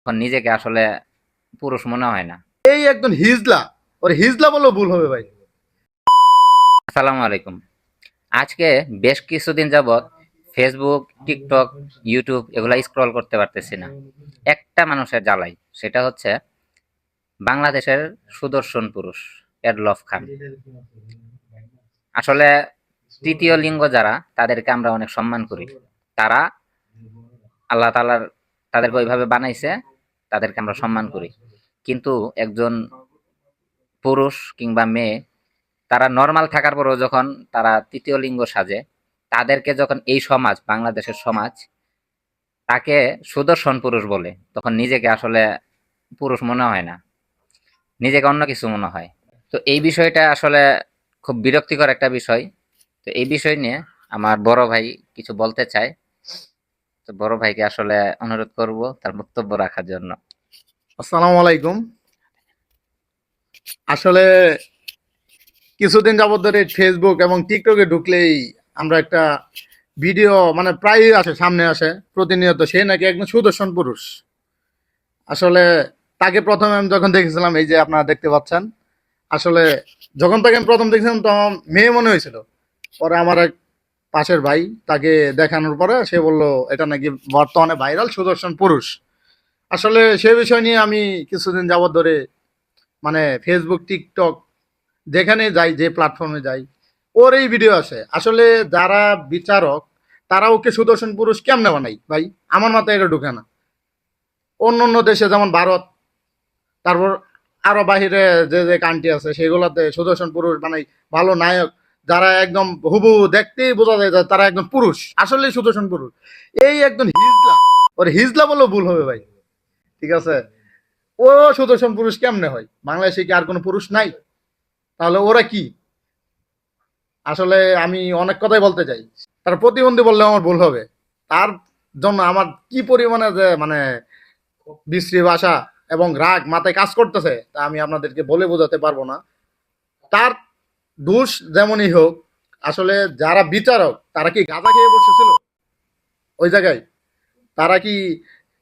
তখন নিজেকে আসলে পুরুষ মনে হয় না। এই একজন হিজলা, ওর হিজলা বললেও ভুল হবে ভাই। আসসালামু আলাইকুম। আজকে বেশ কিছুদিন যাবৎ ফেসবুক, টিকটক, ইউটিউব এগুলা স্ক্রল করতে পারতেছি না, একটা মানুষের জ্বালাই। সেটা হচ্ছে বাংলাদেশের সুদর্শন পুরুষ এডলফ খান। আসলে তৃতীয় লিঙ্গ যারা, তাদেরকে আমরা অনেক সম্মান করি। তারা আল্লাহ তাআলার তাদেরকে ওইভাবে বানাইছে, তাদেরকে আমরা সম্মান করি। কিন্তু একজন পুরুষ কিংবা মেয়ে, তারা নরমাল থাকার পরেও যখন তারা তৃতীয় লিঙ্গ সাজে, তাদেরকে যখন এই সমাজ, বাংলাদেশের সমাজ তাকে সুদর্শন পুরুষ বলে, তখন নিজেকে আসলে পুরুষ মনে হয় না, নিজেকে অন্য কিছু মনে হয়। তো এই বিষয়টা আসলে খুব বিরক্তিকর একটা বিষয়। তো এই বিষয় নিয়ে আমার বড় ভাই কিছু বলতে চায়। তো বড় ভাইকে আসলে অনুরোধ করব তার বক্তব্য রাখার জন্য। আসসালামু আলাইকুম। আসলে কিছুদিন যাবত ধরে ফেসবুক এবং টিকটকে ঢুকলেই আমরা একটা ভিডিও মানে প্রায়ই আসে, সামনে আসে প্রতিনিয়ত, সে নাকি একজন সুদর্শন পুরুষ। আসলে তাকে প্রথমে আমি যখন দেখেছিলাম, এই যে আপনারা দেখতে পাচ্ছেন, আসলে যখন তাকে আমি প্রথম দেখছিলাম তো আমার মেয়ে মনে হয়েছিল। পরে আমার এক পাশের ভাই তাকে দেখানোর পরে সে বলল এটা নাকি বর্তমানে ভাইরাল সুদর্শন পুরুষ। আসলে সে বিষয় নিয়ে আমি কিছুদিন যাবত ধরে মানে ফেসবুক, টিকটক যেখানে যাই, যে প্ল্যাটফর্মে যাই, ওর এই ভিডিও আসে। আসলে যারা বিচারক তারা ওকে সুদর্শন পুরুষ কেমনে বানাই ভাই, আমার মাথায় এটা ঢুকে না। অন্য অন্য দেশে যেমন ভারত, তারপর আরো বাহিরে যে যে কান্ট্রি আছে সেগুলোতে সুদর্শন পুরুষ বানাই, ভালো নায়ক যারা একদম হুবহু দেখতেই বোঝা যায় যে তারা একদম পুরুষ, আসলে সুদর্শন পুরুষ। এই একজন হিজলা, ওর হিজলা বললেও ভুল হবে ভাই। ঠিক আছে, ও সুদর্শন পুরুষ কেমনে হয়? বাংলাদেশে কি আর কোনো পুরুষ নাই? তাহলে ওরা কি? আসলে আমি অনেক কথাই বলতে চাই, তার প্রতিবন্ধী বললে আমার ভুল হবে। তার জন্য আমার কি পরিমাণে যে মানে বিশ্রী ভাষা এবং রাগ মাথায় কাজ করতেছে তা আমি আপনাদেরকে বলে বোঝাতে পারবো না। তার দোষ যেমনই হোক, আসলে যারা বিচারক তারা কি গাঁজা খেয়ে বসেছিল ওই জায়গায়? তারা কি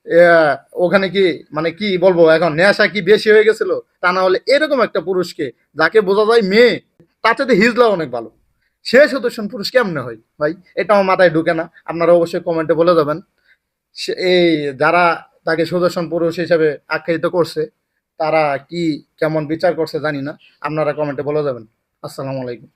আহ, ওখানে কি মানে কি বলবো, এখন নেশা কি বেশি হয়ে গেছিল? তা না হলে এরকম একটা পুরুষকে, যাকে বোঝা যায় মেয়ে, তার সাথে হিজলা অনেক ভালো, সে সুদর্শন পুরুষ কেমনে হয় ভাই? এটা আমার মাথায় ঢুকে না। আপনারা অবশ্যই কমেন্টে বলে দেবেন এই যারা তাকে সুদর্শন পুরুষ হিসেবে আখ্যায়িত করছে তারা কি কেমন বিচার করছে জানি না। আপনারা কমেন্টে বলে দেবেন। আসসালামু আলাইকুম।